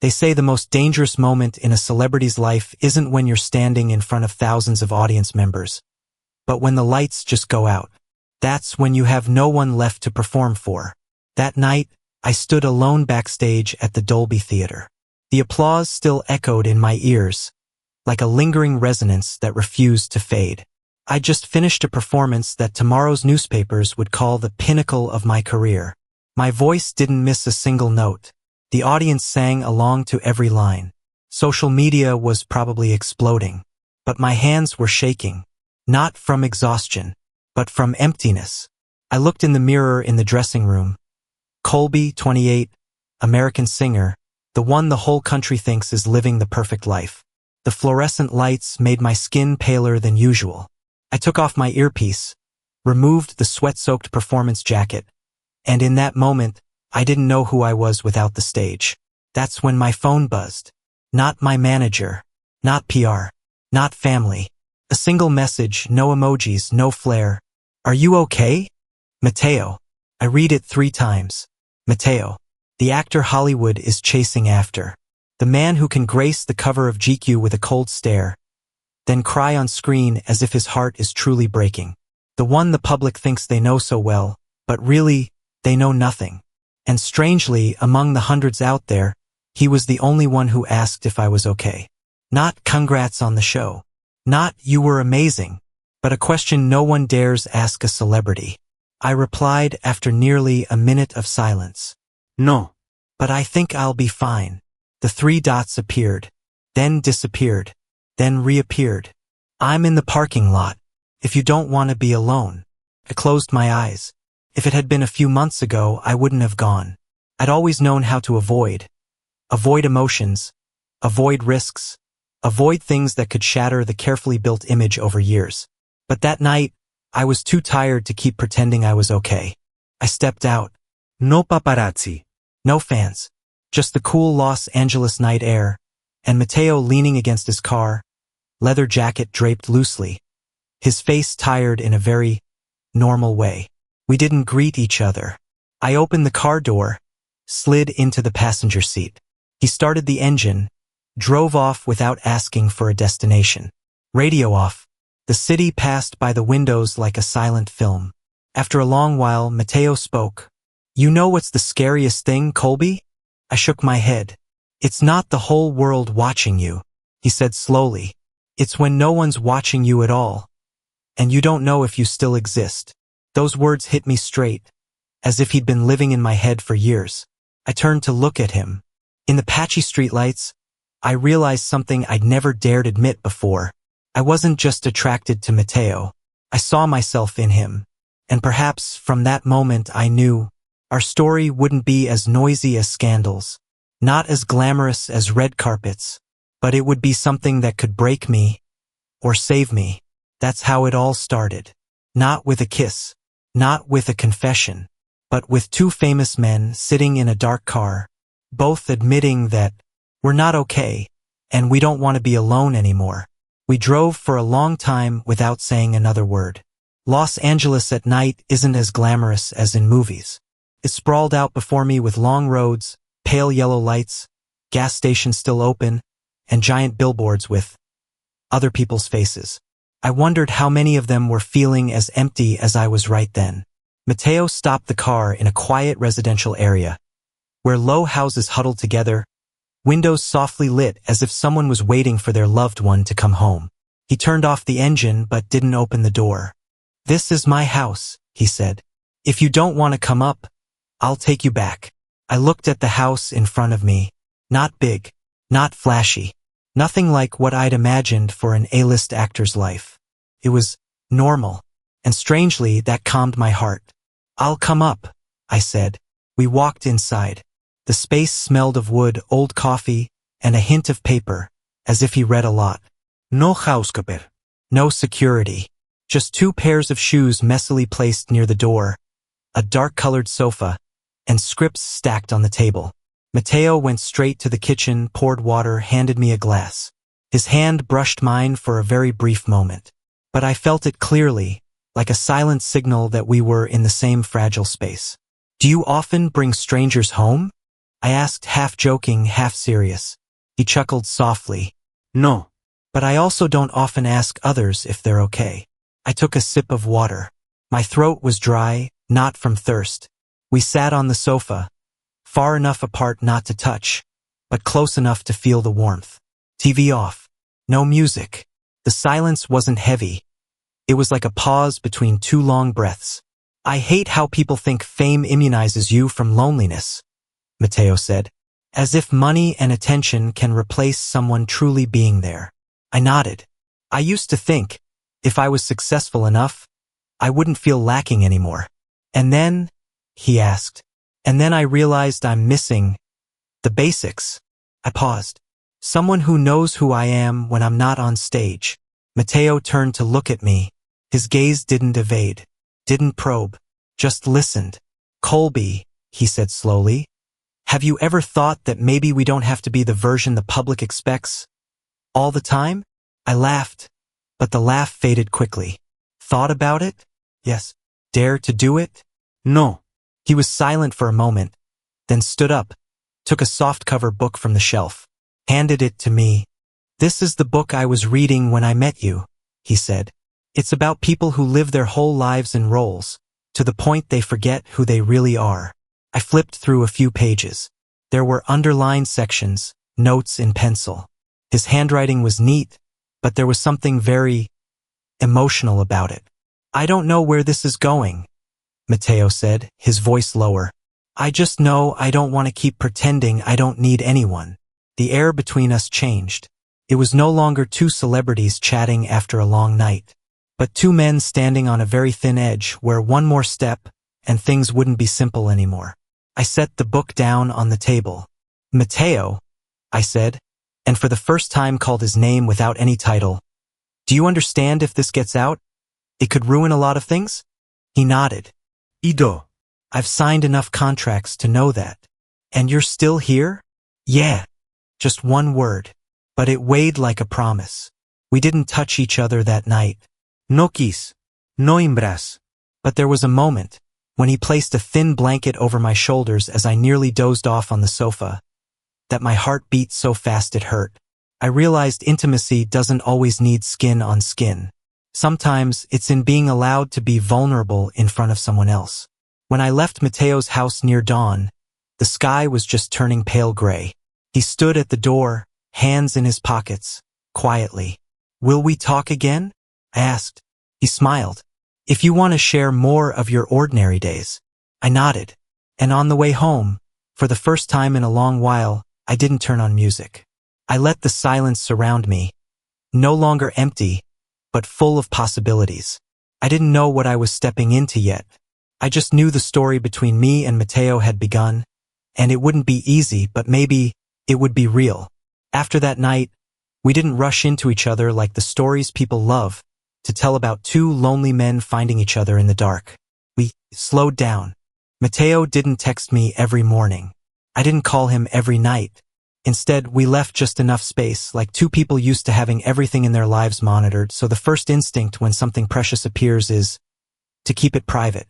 They say the most dangerous moment in a celebrity's life isn't when you're standing in front of thousands of audience members, but when the lights just go out. That's when you have no one left to perform for. That night, I stood alone backstage at the Dolby Theater. The applause still echoed in my ears, like a lingering resonance that refused to fade. I just finished a performance that tomorrow's newspapers would call the pinnacle of my career. My voice didn't miss a single note. The audience sang along to every line. Social media was probably exploding, but my hands were shaking, not from exhaustion, but from emptiness. I looked in the mirror in the dressing room. Colby, 28, American singer, the one the whole country thinks is living the perfect life. The fluorescent lights made my skin paler than usual. I took off my earpiece, removed the sweat-soaked performance jacket, and in that moment, I didn't know who I was without the stage. That's when my phone buzzed. Not my manager, not PR, not family. A single message, no emojis, no flair. Are you okay? Mateo. I read it 3 times. Mateo. The actor Hollywood is chasing after. The man who can grace the cover of GQ with a cold stare, then cry on screen as if his heart is truly breaking. The one the public thinks they know so well, but really, they know nothing. And strangely, among the hundreds out there, he was the only one who asked if I was okay. Not congrats on the show. Not you were amazing, but a question no one dares ask a celebrity. I replied after nearly a minute of silence. No. But I think I'll be fine. The 3 dots appeared, then disappeared, then reappeared. I'm in the parking lot. If you don't want to be alone. I closed my eyes. If it had been a few months ago, I wouldn't have gone. I'd always known how to avoid emotions, avoid risks, avoid things that could shatter the carefully built image over years. But that night, I was too tired to keep pretending I was okay. I stepped out. No paparazzi. No fans. Just the cool Los Angeles night air, and Mateo leaning against his car, leather jacket draped loosely, his face tired in a very normal way. We didn't greet each other. I opened the car door, slid into the passenger seat. He started the engine, drove off without asking for a destination. Radio off. The city passed by the windows like a silent film. After a long while, Mateo spoke. You know what's the scariest thing, Colby? I shook my head. It's not the whole world watching you, he said slowly. It's when no one's watching you at all, and you don't know if you still exist. Those words hit me straight, as if he'd been living in my head for years. I turned to look at him. In the patchy streetlights, I realized something I'd never dared admit before. I wasn't just attracted to Mateo. I saw myself in him, and perhaps from that moment I knew our story wouldn't be as noisy as scandals, not as glamorous as red carpets, but it would be something that could break me or save me. That's how it all started. Not with a kiss, not with a confession, but with 2 famous men sitting in a dark car, both admitting that we're not okay and we don't want to be alone anymore. We drove for a long time without saying another word. Los Angeles at night isn't as glamorous as in movies. It sprawled out before me with long roads, pale yellow lights, gas stations still open, and giant billboards with other people's faces. I wondered how many of them were feeling as empty as I was right then. Mateo stopped the car in a quiet residential area, where low houses huddled together, windows softly lit as if someone was waiting for their loved one to come home. He turned off the engine but didn't open the door. This is my house, he said. If you don't want to come up, I'll take you back. I looked at the house in front of me. Not big, not flashy, nothing like what I'd imagined for an A-list actor's life. It was normal, and strangely that calmed my heart. I'll come up, I said. We walked inside. The space smelled of wood, old coffee, and a hint of paper, as if he read a lot. No housekeeper. No security. Just 2 pairs of shoes messily placed near the door, a dark-colored sofa, and scripts stacked on the table. Mateo went straight to the kitchen, poured water, handed me a glass. His hand brushed mine for a very brief moment. But I felt it clearly, like a silent signal that we were in the same fragile space. Do you often bring strangers home? I asked, half joking, half serious. He chuckled softly. No. But I also don't often ask others if they're okay. I took a sip of water. My throat was dry, not from thirst. We sat on the sofa, far enough apart not to touch, but close enough to feel the warmth. TV off. No music. The silence wasn't heavy. It was like a pause between two long breaths. I hate how people think fame immunizes you from loneliness, Mateo said, as if money and attention can replace someone truly being there. I nodded. I used to think, if I was successful enough, I wouldn't feel lacking anymore. And then, he asked, and then I realized I'm missing the basics. I paused. Someone who knows who I am when I'm not on stage. Mateo turned to look at me. His gaze didn't evade, didn't probe, just listened. Colby, he said slowly, have you ever thought that maybe we don't have to be the version the public expects all the time? I laughed, but the laugh faded quickly. Thought about it? Yes. Dare to do it? No. He was silent for a moment, then stood up, took a softcover book from the shelf, handed it to me. This is the book I was reading when I met you, he said. It's about people who live their whole lives in roles, to the point they forget who they really are. I flipped through a few pages. There were underlined sections, notes in pencil. His handwriting was neat, but there was something very emotional about it. I don't know where this is going, Mateo said, his voice lower. I just know I don't want to keep pretending I don't need anyone. The air between us changed. It was no longer two celebrities chatting after a long night, but two men standing on a very thin edge where one more step and things wouldn't be simple anymore. I set the book down on the table. Mateo, I said, and for the first time called his name without any title. Do you understand if this gets out? It could ruin a lot of things? He nodded. Ido. I've signed enough contracts to know that. And you're still here? Yeah. Just one word. But it weighed like a promise. We didn't touch each other that night. No quis. No imbras. But there was a moment, when he placed a thin blanket over my shoulders as I nearly dozed off on the sofa, that my heart beat so fast it hurt. I realized intimacy doesn't always need skin on skin. Sometimes it's in being allowed to be vulnerable in front of someone else. When I left Mateo's house near dawn, the sky was just turning pale gray. He stood at the door, hands in his pockets, quietly. Will we talk again? I asked. He smiled. If you want to share more of your ordinary days. I nodded. And on the way home, for the first time in a long while, I didn't turn on music. I let the silence surround me, no longer empty, but full of possibilities. I didn't know what I was stepping into yet. I just knew the story between me and Mateo had begun, and it wouldn't be easy, but maybe it would be real. After that night, we didn't rush into each other like the stories people love to tell about two lonely men finding each other in the dark. We slowed down. Mateo didn't text me every morning. I didn't call him every night. Instead, we left just enough space, like two people used to having everything in their lives monitored, so the first instinct when something precious appears is to keep it private.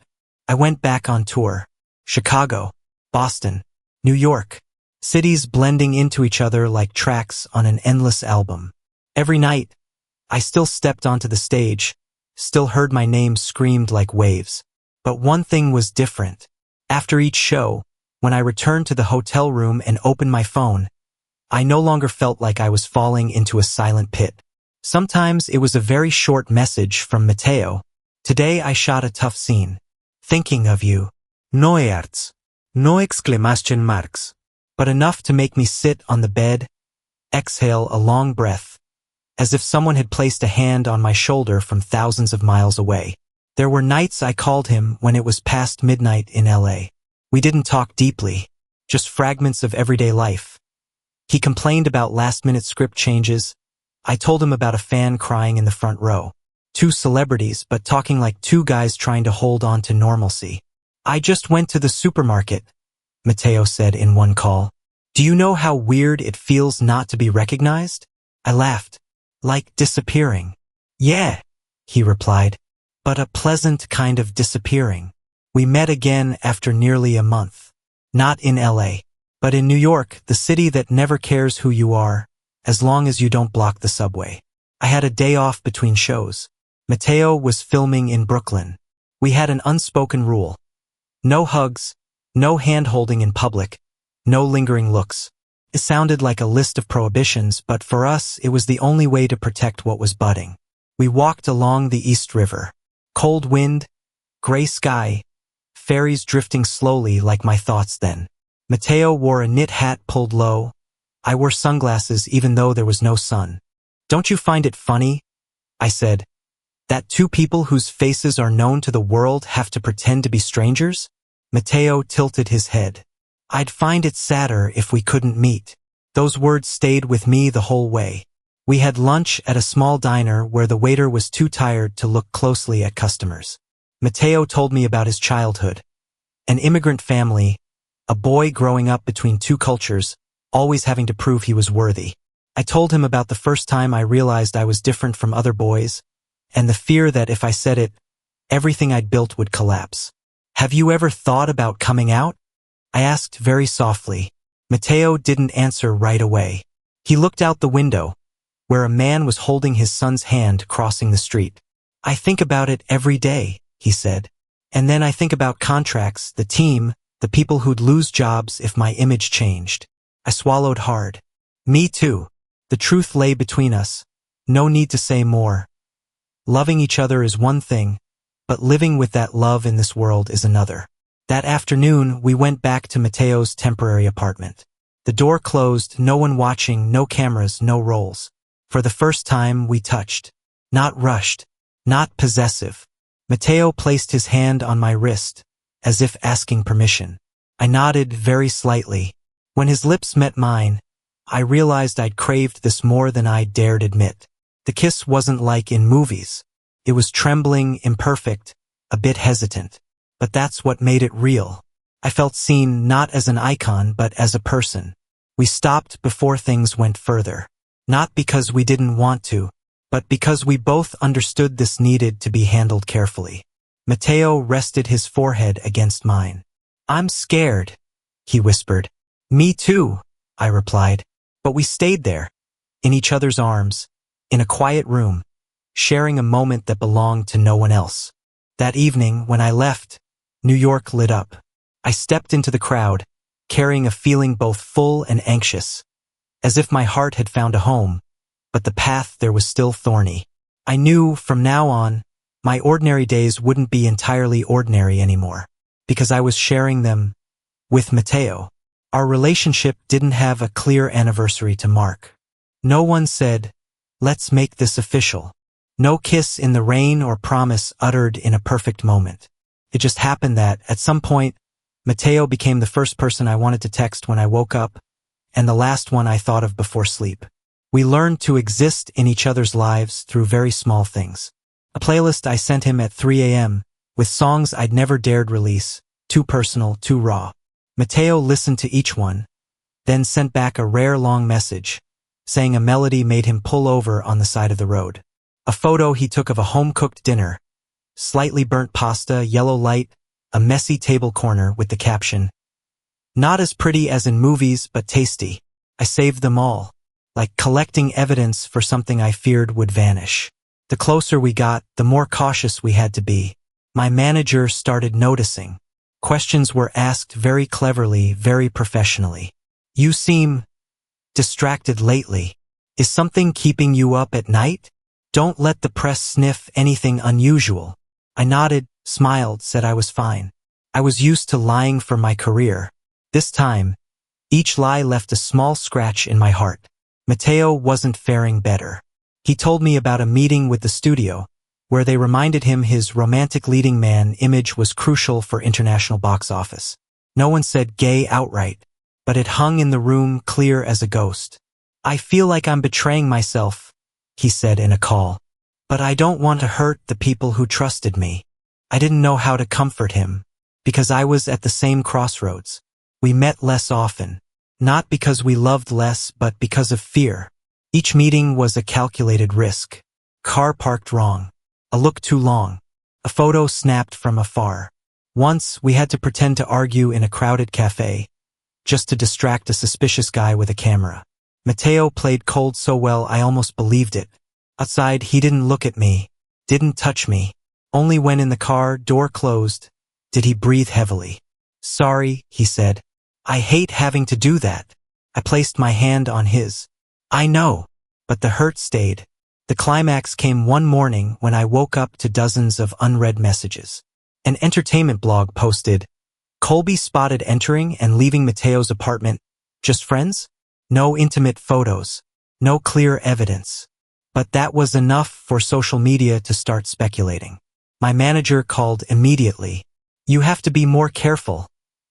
I went back on tour. Chicago, Boston, New York. Cities blending into each other like tracks on an endless album. Every night, I still stepped onto the stage, still heard my name screamed like waves. But one thing was different. After each show, when I returned to the hotel room and opened my phone, I no longer felt like I was falling into a silent pit. Sometimes it was a very short message from Mateo. Today I shot a tough scene. Thinking of you. No hearts. No exclamation marks. But enough to make me sit on the bed, exhale a long breath, as if someone had placed a hand on my shoulder from thousands of miles away. There were nights I called him when it was past midnight in LA. We didn't talk deeply, just fragments of everyday life. He complained about last-minute script changes. I told him about a fan crying in the front row. Two celebrities, but talking like two guys trying to hold on to normalcy. I just went to the supermarket, Mateo said in one call. Do you know how weird it feels not to be recognized? I laughed. Like disappearing. Yeah, he replied, but a pleasant kind of disappearing. We met again after nearly a month. Not in LA. But in New York, the city that never cares who you are, as long as you don't block the subway. I had a day off between shows. Mateo was filming in Brooklyn. We had an unspoken rule. No hugs, no hand-holding in public, no lingering looks. It sounded like a list of prohibitions, but for us, it was the only way to protect what was budding. We walked along the East River. Cold wind, gray sky, ferries drifting slowly like my thoughts then. Mateo wore a knit hat pulled low. I wore sunglasses even though there was no sun. "Don't you find it funny?" I said. "That two people whose faces are known to the world have to pretend to be strangers?" Mateo tilted his head. "I'd find it sadder if we couldn't meet." Those words stayed with me the whole way. We had lunch at a small diner where the waiter was too tired to look closely at customers. Mateo told me about his childhood. An immigrant family, a boy growing up between two cultures, always having to prove he was worthy. I told him about the first time I realized I was different from other boys, and the fear that if I said it, everything I'd built would collapse. "Have you ever thought about coming out?" I asked very softly. Mateo didn't answer right away. He looked out the window, where a man was holding his son's hand crossing the street. "I think about it every day," he said. "And then I think about contracts, the team, the people who'd lose jobs if my image changed." I swallowed hard. Me too. The truth lay between us. No need to say more. Loving each other is one thing, but living with that love in this world is another. That afternoon, we went back to Mateo's temporary apartment. The door closed, no one watching, no cameras, no rolls. For the first time, we touched. Not rushed, not possessive. Mateo placed his hand on my wrist, as if asking permission. I nodded very slightly. When his lips met mine, I realized I'd craved this more than I dared admit. The kiss wasn't like in movies. It was trembling, imperfect, a bit hesitant. But that's what made it real. I felt seen not as an icon, but as a person. We stopped before things went further. Not because we didn't want to, but because we both understood this needed to be handled carefully. Mateo rested his forehead against mine. "I'm scared," he whispered. "Me too," I replied. But we stayed there, in each other's arms, in a quiet room, sharing a moment that belonged to no one else. That evening, when I left, New York lit up. I stepped into the crowd, carrying a feeling both full and anxious, as if my heart had found a home, but the path there was still thorny. I knew, from now on, my ordinary days wouldn't be entirely ordinary anymore, because I was sharing them with Mateo. Our relationship didn't have a clear anniversary to mark. No one said, "Let's make this official." No kiss in the rain or promise uttered in a perfect moment. It just happened that, at some point, Mateo became the first person I wanted to text when I woke up, and the last one I thought of before sleep. We learned to exist in each other's lives through very small things. A playlist I sent him at 3 a.m., with songs I'd never dared release, too personal, too raw. Mateo listened to each one, then sent back a rare long message, saying a melody made him pull over on the side of the road. A photo he took of a home-cooked dinner, slightly burnt pasta, yellow light, a messy table corner with the caption, "Not as pretty as in movies, but tasty." I saved them all, like collecting evidence for something I feared would vanish. The closer we got, the more cautious we had to be. My manager started noticing. Questions were asked very cleverly, very professionally. "You seem distracted lately. Is something keeping you up at night? Don't let the press sniff anything unusual." I nodded, smiled, said I was fine. I was used to lying for my career. This time, each lie left a small scratch in my heart. Mateo wasn't faring better. He told me about a meeting with the studio, where they reminded him his romantic leading man image was crucial for international box office. No one said gay outright, but it hung in the room clear as a ghost. "I feel like I'm betraying myself," he said in a call. "But I don't want to hurt the people who trusted me." I didn't know how to comfort him, because I was at the same crossroads. We met less often, not because we loved less, but because of fear. Each meeting was a calculated risk. Car parked wrong. A look too long. A photo snapped from afar. Once, we had to pretend to argue in a crowded cafe, just to distract a suspicious guy with a camera. Mateo played cold so well I almost believed it. Outside, he didn't look at me, didn't touch me. Only when in the car, door closed, did he breathe heavily. "Sorry," he said. "I hate having to do that." I placed my hand on his. "I know." But the hurt stayed. The climax came one morning when I woke up to dozens of unread messages. An entertainment blog posted, "Colby spotted entering and leaving Mateo's apartment. Just friends? No intimate photos. No clear evidence." But that was enough for social media to start speculating. My manager called immediately. "You have to be more careful,"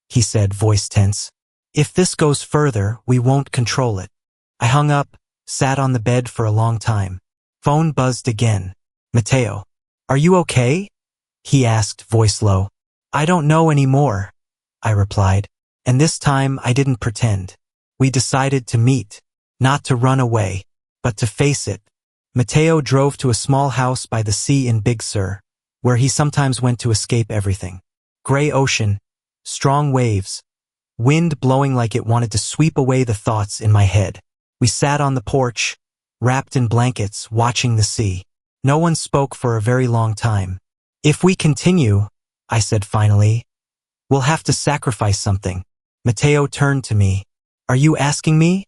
he said, voice tense. "If this goes further, we won't control it." I hung up, sat on the bed for a long time. Phone buzzed again. "Mateo, are you okay?" he asked, voice low. "I don't know anymore," I replied. And this time I didn't pretend. We decided to meet, not to run away, but to face it. Mateo drove to a small house by the sea in Big Sur, where he sometimes went to escape everything. Gray ocean, strong waves, wind blowing like it wanted to sweep away the thoughts in my head. We sat on the porch, wrapped in blankets, watching the sea. No one spoke for a very long time. "If we continue," I said finally, "we'll have to sacrifice something." Mateo turned to me. "Are you asking me?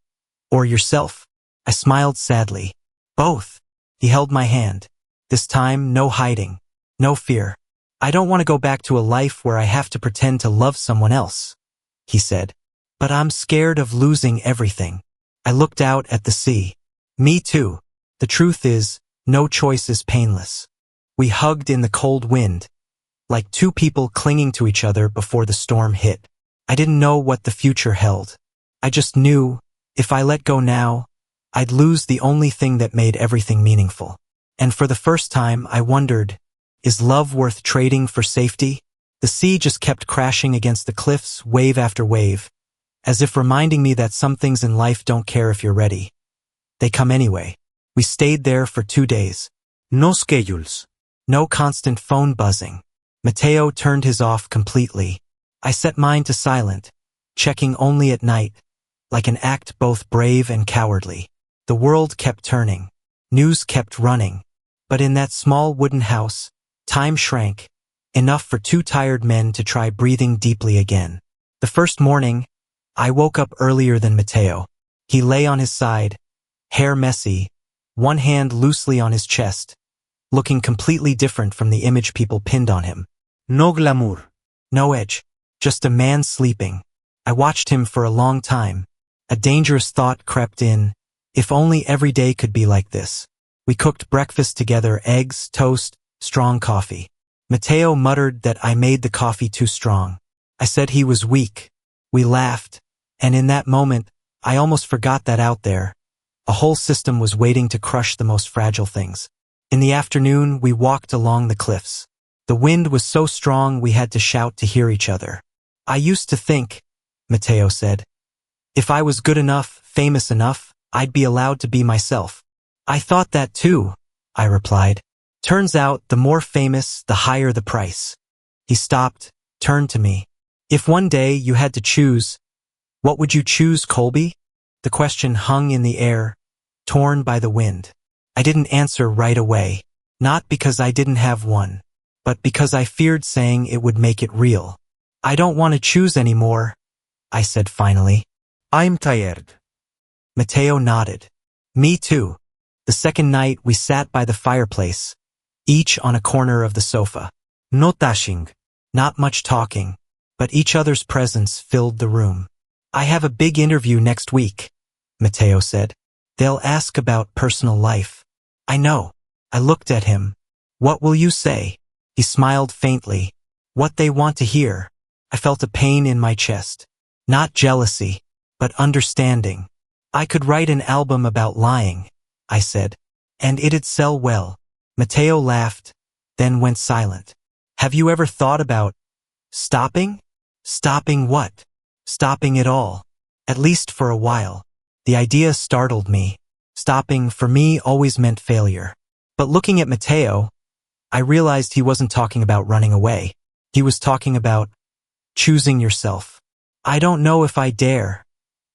Or yourself?" I smiled sadly. "Both." He held my hand. This time, no hiding, no fear. "I don't want to go back to a life where I have to pretend to love someone else," he said. "But I'm scared of losing everything." I looked out at the sea. "Me too. The truth is, no choice is painless." We hugged in the cold wind, like two people clinging to each other before the storm hit. I didn't know what the future held. I just knew, if I let go now, I'd lose the only thing that made everything meaningful. And for the first time, I wondered, is love worth trading for safety? The sea just kept crashing against the cliffs, wave after wave, as if reminding me that some things in life don't care if you're ready. They come anyway. We stayed there for 2 days. No schedules. No constant phone buzzing. Mateo turned his off completely. I set mine to silent, checking only at night, like an act both brave and cowardly. The world kept turning. News kept running. But in that small wooden house, time shrank, enough for 2 tired men to try breathing deeply again. The first morning, I woke up earlier than Mateo. He lay on his side, hair messy, one hand loosely on his chest, looking completely different from the image people pinned on him. No glamour. No edge. Just a man sleeping. I watched him for a long time. A dangerous thought crept in. If only every day could be like this. We cooked breakfast together, eggs, toast, strong coffee. Mateo muttered that I made the coffee too strong. I said he was weak. We laughed, and in that moment, I almost forgot that out there, a whole system was waiting to crush the most fragile things. In the afternoon, we walked along the cliffs. The wind was so strong we had to shout to hear each other. "I used to think," Mateo said, "if I was good enough, famous enough, I'd be allowed to be myself." "I thought that too," I replied. "Turns out, the more famous, the higher the price." He stopped, turned to me. "If one day you had to choose, what would you choose, Colby?" The question hung in the air, torn by the wind. I didn't answer right away, not because I didn't have one, but because I feared saying it would make it real. "I don't want to choose anymore," I said finally. "I'm tired." Mateo nodded. "Me too." The second night we sat by the fireplace, each on a corner of the sofa. No touching, not much talking, but each other's presence filled the room. "I have a big interview next week," Mateo said. "They'll ask about personal life." "I know." I looked at him. "What will you say?" He smiled faintly. "What they want to hear." I felt a pain in my chest. Not jealousy, but understanding. "I could write an album about lying," I said, "and it'd sell well." Mateo laughed, then went silent. "Have you ever thought about stopping?" "Stopping what?" "Stopping it all. At least for a while." The idea startled me. Stopping, for me, always meant failure. But looking at Mateo, I realized he wasn't talking about running away. He was talking about choosing yourself. I don't know if I dare,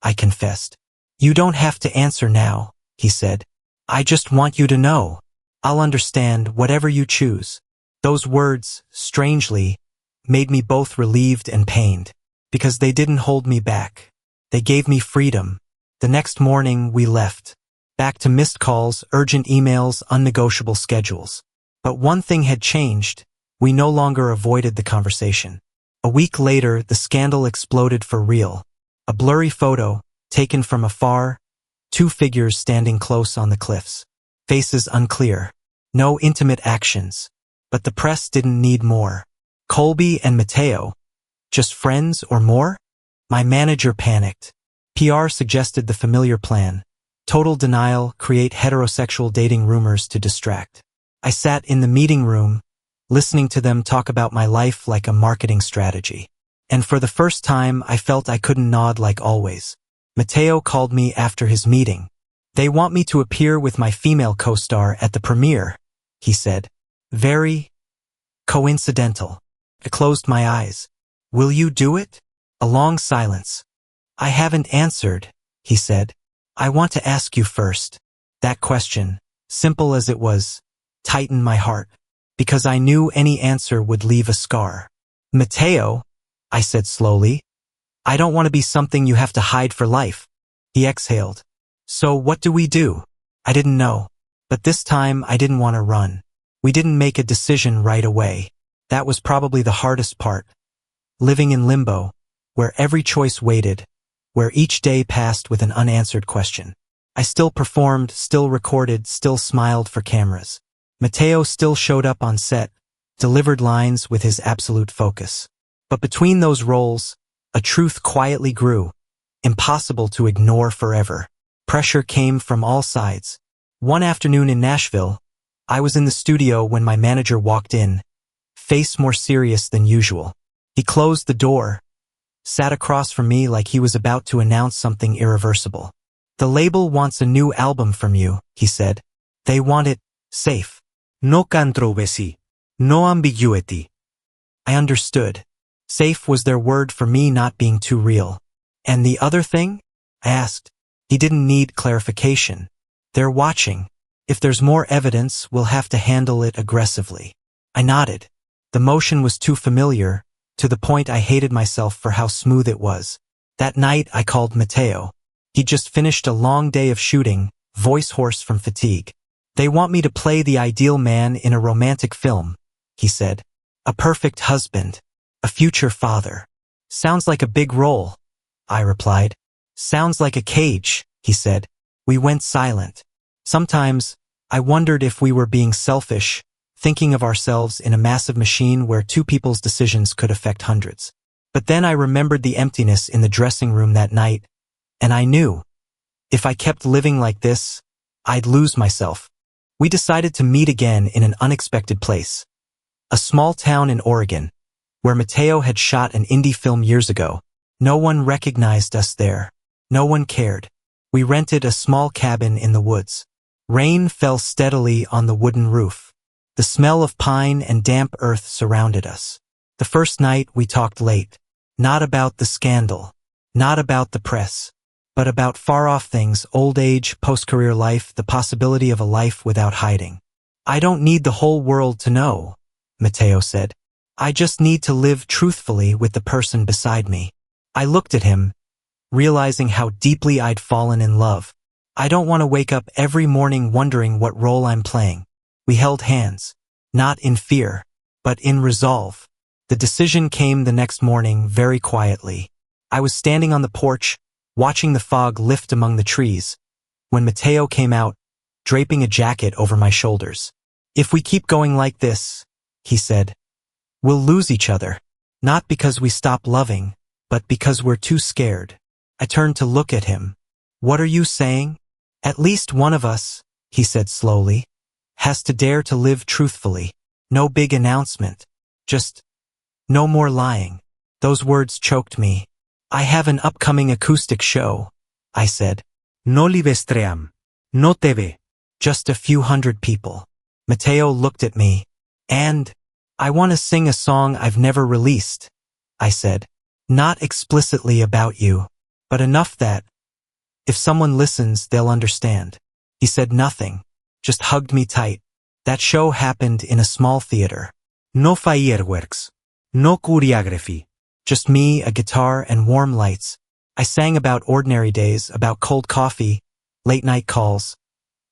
I confessed. You don't have to answer now, he said. I just want you to know. I'll understand whatever you choose. Those words, strangely, made me both relieved and pained, because they didn't hold me back. They gave me freedom. The next morning, we left. Back to missed calls, urgent emails, unnegotiable schedules. But one thing had changed. We no longer avoided the conversation. A week later, the scandal exploded for real. A blurry photo, taken from afar, 2 figures standing close on the cliffs. Faces unclear. No intimate actions. But the press didn't need more. Colby and Mateo, just friends or more? My manager panicked. PR suggested the familiar plan. Total denial, create heterosexual dating rumors to distract. I sat in the meeting room, listening to them talk about my life like a marketing strategy. And for the first time, I felt I couldn't nod like always. Mateo called me after his meeting. They want me to appear with my female co-star at the premiere, he said. Very coincidental. I closed my eyes. Will you do it? A long silence. I haven't answered, he said. I want to ask you first. That question, simple as it was, tightened my heart, because I knew any answer would leave a scar. Mateo, I said slowly, I don't want to be something you have to hide for life. He exhaled. So what do we do? I didn't know. But this time I didn't want to run. We didn't make a decision right away. That was probably the hardest part. Living in limbo, where every choice waited, where each day passed with an unanswered question. I still performed, still recorded, still smiled for cameras. Mateo still showed up on set, delivered lines with his absolute focus. But between those roles, a truth quietly grew, impossible to ignore forever. Pressure came from all sides. One afternoon in Nashville, I was in the studio when my manager walked in, face more serious than usual. He closed the door, sat across from me like he was about to announce something irreversible. The label wants a new album from you, he said. They want it safe. No controversy. No ambiguity. I understood. Safe was their word for me not being too real. And the other thing? I asked. He didn't need clarification. They're watching. If there's more evidence, we'll have to handle it aggressively. I nodded. The motion was too familiar, to the point I hated myself for how smooth it was. That night, I called Mateo. He'd just finished a long day of shooting, voice hoarse from fatigue. They want me to play the ideal man in a romantic film, he said. A perfect husband. A future father. Sounds like a big role, I replied. Sounds like a cage, he said. We went silent. Sometimes, I wondered if we were being selfish, thinking of ourselves in a massive machine where 2 people's decisions could affect hundreds. But then I remembered the emptiness in the dressing room that night, and I knew, if I kept living like this, I'd lose myself. We decided to meet again in an unexpected place. A small town in Oregon, where Mateo had shot an indie film years ago. No one recognized us there. No one cared. We rented a small cabin in the woods. Rain fell steadily on the wooden roof. The smell of pine and damp earth surrounded us. The first night we talked late. Not about the scandal. Not about the press. But about far-off things, old age, post-career life, the possibility of a life without hiding. I don't need the whole world to know, Mateo said. I just need to live truthfully with the person beside me. I looked at him, realizing how deeply I'd fallen in love. I don't want to wake up every morning wondering what role I'm playing. We held hands, not in fear, but in resolve. The decision came the next morning very quietly. I was standing on the porch, watching the fog lift among the trees, when Mateo came out, draping a jacket over my shoulders. If we keep going like this, he said, we'll lose each other. Not because we stop loving, but because we're too scared. I turned to look at him. What are you saying? At least one of us, he said slowly, has to dare to live truthfully. No big announcement. Just, no more lying. Those words choked me. I have an upcoming acoustic show, I said. No livestream. No TV. Just a few hundred people. Mateo looked at me. And, I want to sing a song I've never released, I said. Not explicitly about you, but enough that, if someone listens, they'll understand. He said nothing, just hugged me tight. That show happened in a small theater. No fireworks. No choreography. Just me, a guitar, and warm lights. I sang about ordinary days, about cold coffee, late-night calls,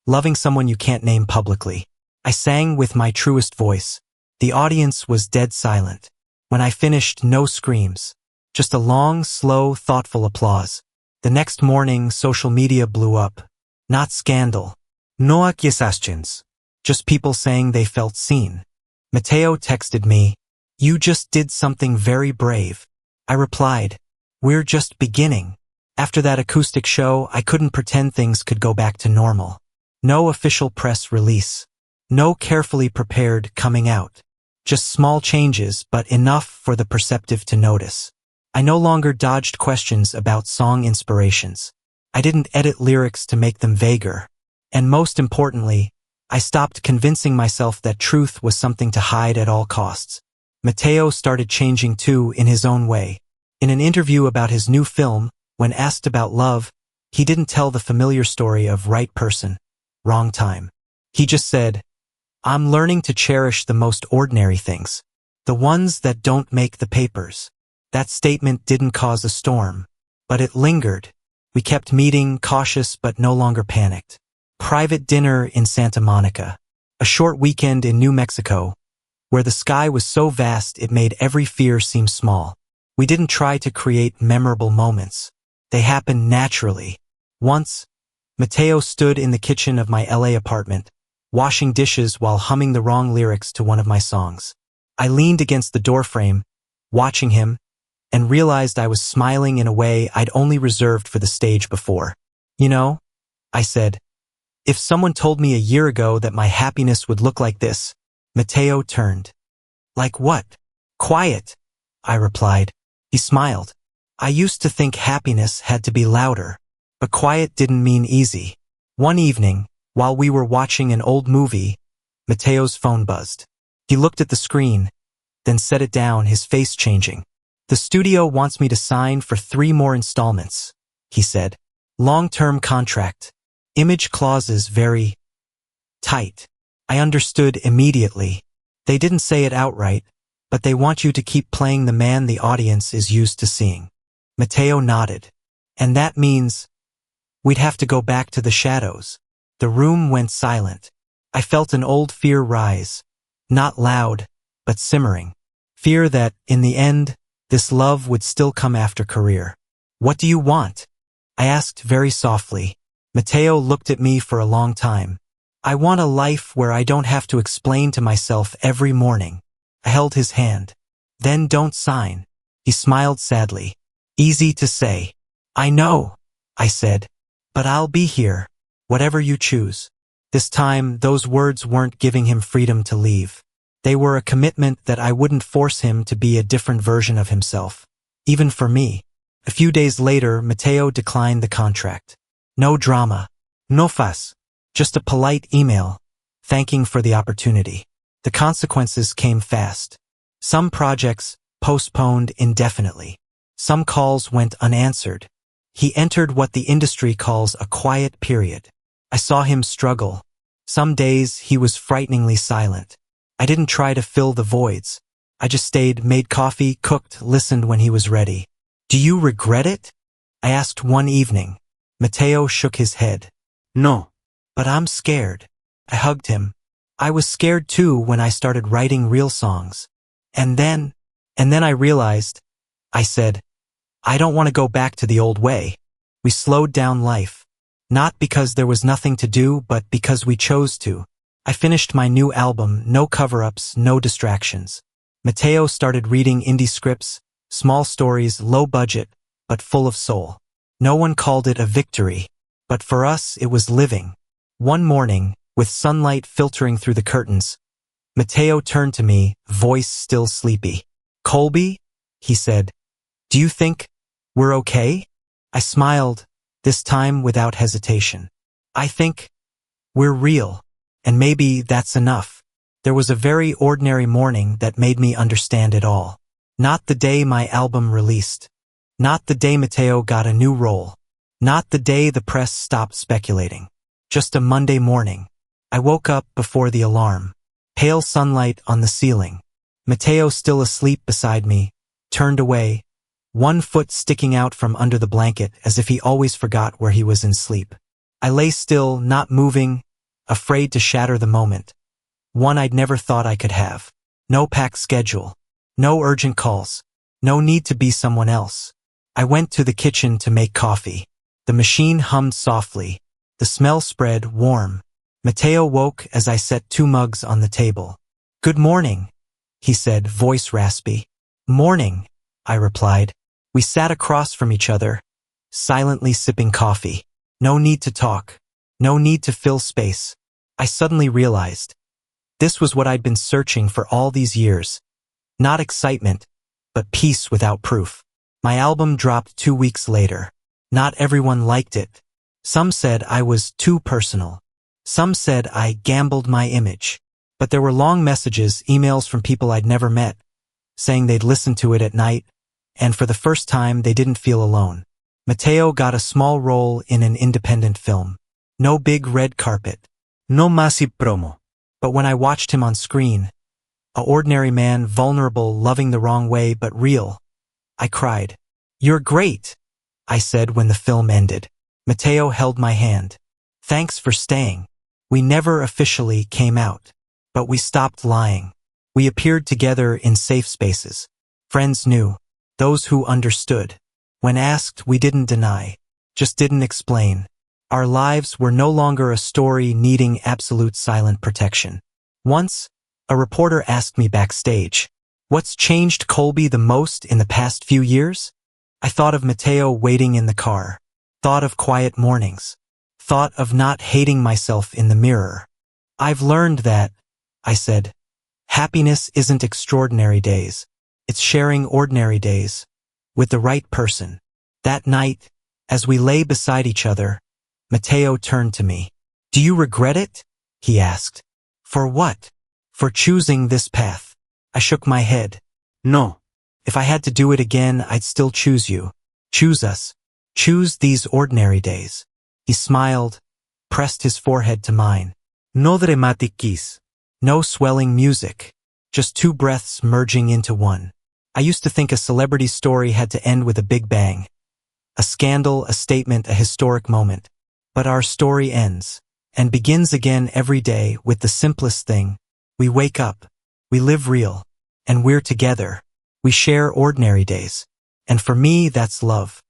loving someone you can't name publicly. I sang with my truest voice. The audience was dead silent. When I finished, no screams. Just a long, slow, thoughtful applause. The next morning, social media blew up. Not scandal. No accusations. Just people saying they felt seen. Mateo texted me, "You just did something very brave." I replied, "We're just beginning." After that acoustic show, I couldn't pretend things could go back to normal. No official press release. No carefully prepared coming out. Just small changes, but enough for the perceptive to notice. I no longer dodged questions about song inspirations. I didn't edit lyrics to make them vaguer. And most importantly, I stopped convincing myself that truth was something to hide at all costs. Mateo started changing too in his own way. In an interview about his new film, when asked about love, he didn't tell the familiar story of right person, wrong time. He just said, "I'm learning to cherish the most ordinary things. The ones that don't make the papers." That statement didn't cause a storm, but it lingered. We kept meeting, cautious but no longer panicked. Private dinner in Santa Monica. A short weekend in New Mexico, where the sky was so vast it made every fear seem small. We didn't try to create memorable moments. They happened naturally. Once, Mateo stood in the kitchen of my LA apartment, washing dishes while humming the wrong lyrics to one of my songs. I leaned against the doorframe, watching him, and realized I was smiling in a way I'd only reserved for the stage before. "You know," I said, "if someone told me a year ago that my happiness would look like this." Mateo turned. "Like what?" "Quiet," I replied. He smiled. "I used to think happiness had to be louder, but quiet didn't mean easy." One evening, while we were watching an old movie, Mateo's phone buzzed. He looked at the screen, then set it down, his face changing. "The studio wants me to sign for 3 more installments," he said. "Long-term contract. Image clauses very tight." I understood immediately. They didn't say it outright, but they want you to keep playing the man the audience is used to seeing. Mateo nodded. "And that means we'd have to go back to the shadows." The room went silent. I felt an old fear rise, not loud, but simmering. Fear that, in the end, this love would still come after career. "What do you want?" I asked very softly. Mateo looked at me for a long time. "I want a life where I don't have to explain to myself every morning." I held his hand. "Then don't sign." He smiled sadly. "Easy to say." "I know," I said, "but I'll be here, whatever you choose." This time, those words weren't giving him freedom to leave. They were a commitment that I wouldn't force him to be a different version of himself, even for me. A few days later, Mateo declined the contract. No drama, no fuss, just a polite email, thanking for the opportunity. The consequences came fast. Some projects postponed indefinitely. Some calls went unanswered. He entered what the industry calls a quiet period. I saw him struggle. Some days he was frighteningly silent. I didn't try to fill the voids. I just stayed, made coffee, cooked, listened when he was ready. "Do you regret it?" I asked one evening. Mateo shook his head. "No, but I'm scared." I hugged him. I was scared too when I started writing real songs. And then I realized, I said, "I don't want to go back to the old way." We slowed down life. Not because there was nothing to do, but because we chose to. I finished my new album, no cover-ups, no distractions. Mateo started reading indie scripts, small stories, low budget, but full of soul. No one called it a victory, but for us it was living. One morning, with sunlight filtering through the curtains, Mateo turned to me, voice still sleepy. "Colby," he said, "do you think we're okay?" I smiled, this time without hesitation. "I think we're real. And maybe that's enough." There was a very ordinary morning that made me understand it all. Not the day my album released. Not the day Mateo got a new role. Not the day the press stopped speculating. Just a Monday morning. I woke up before the alarm. Pale sunlight on the ceiling. Mateo still asleep beside me, turned away, one foot sticking out from under the blanket as if he always forgot where he was in sleep. I lay still, not moving, afraid to shatter the moment. One I'd never thought I could have. No packed schedule. No urgent calls. No need to be someone else. I went to the kitchen to make coffee. The machine hummed softly. The smell spread, warm. Mateo woke as I set 2 mugs on the table. "Good morning," he said, voice raspy. "Morning," I replied. We sat across from each other, silently sipping coffee. No need to talk. No need to fill space. I suddenly realized this was what I'd been searching for all these years. Not excitement, but peace without proof. My album dropped 2 weeks later. Not everyone liked it. Some said I was too personal. Some said I gambled my image. But there were long messages, emails from people I'd never met, saying they'd listened to it at night, and for the first time they didn't feel alone. Mateo got a small role in an independent film. No big red carpet. No massive promo. But when I watched him on screen, a ordinary man, vulnerable, loving the wrong way but real, I cried. "You're great," I said when the film ended. Mateo held my hand. "Thanks for staying." We never officially came out, but we stopped lying. We appeared together in safe spaces. Friends knew. Those who understood. When asked, we didn't deny. Just didn't explain. Our lives were no longer a story needing absolute silent protection. Once, a reporter asked me backstage, "What's changed Colby the most in the past few years?" I thought of Mateo waiting in the car. Thought of quiet mornings. Thought of not hating myself in the mirror. "I've learned that," I said, "happiness isn't extraordinary days. It's sharing ordinary days with the right person." That night, as we lay beside each other, Mateo turned to me. "Do you regret it?" he asked. "For what?" "For choosing this path." I shook my head. "No. If I had to do it again, I'd still choose you. Choose us. Choose these ordinary days." He smiled, pressed his forehead to mine. No dramatic kiss. No swelling music. Just 2 breaths merging into one. I used to think a celebrity story had to end with a big bang. A scandal, a statement, a historic moment. But our story ends, and begins again every day with the simplest thing. We wake up. We live real. And we're together. We share ordinary days. And for me, that's love.